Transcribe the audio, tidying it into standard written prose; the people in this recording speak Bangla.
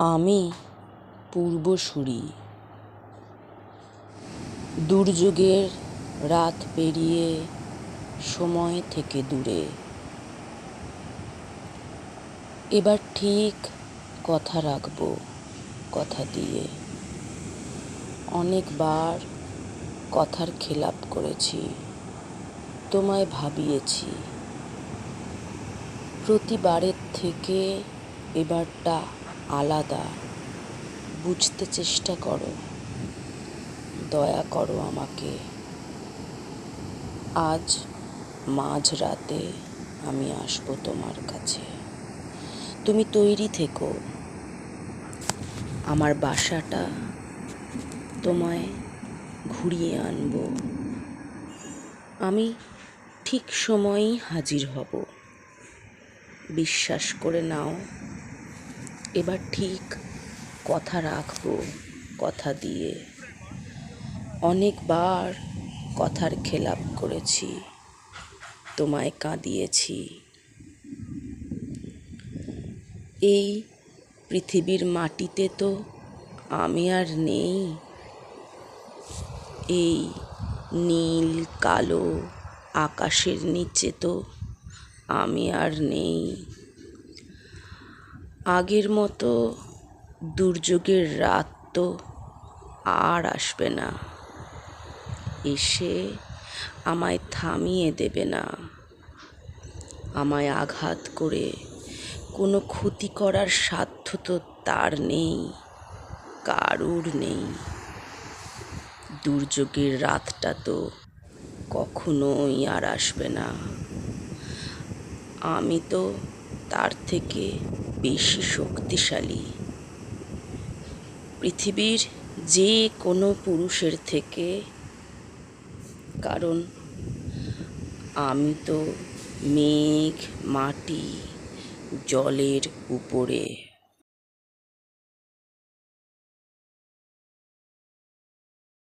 আমি পূর্বসূরি। দুর্যোগের রাত পেরিয়ে সময় থেকে দূরে। এবার ঠিক কথা রাখবো, কথা দিয়ে। অনেকবার কথার খেলাপ করেছি, তোমায় ভাবিয়েছি। প্রতিবারের থেকে এবারটা আলাদা, বুঝতে চেষ্টা করো, দয়া করো আমাকে। আজ মাঝরাতে আমি আসবো তোমার কাছে, তুমি তৈরি থেকো। আমার বাসাটা তোমায় ঘুরিয়ে আনবো। আমি ঠিক সময়েই হাজির হব, বিশ্বাস করে নাও। এবার ঠিক কথা রাখবো, কথা দিয়ে। অনেকবার কথার খেলাপ করেছি, তোমায় কাঁদিয়েছি। এই পৃথিবীর মাটিতে তো আমি আর নেই। এই নীল কালো আকাশের নিচে তো আমি আর নেই। আগের মতো দুর্যোগের রাত তো আর আসবে না, এসে আমায় থামিয়ে দেবে না। আমায় আঘাত করে কোনো ক্ষতি করার সাধ্য তো তার নেই, কারুর নেই। দুর্যোগের রাতটা তো কখনোই আর আসবে না। আমি তো তার থেকে বেশি শক্তিশালী, পৃথিবীর যে কোনো পুরুষের থেকে। কারণ আমি তো মেঘ, মাটি, জলের উপরে।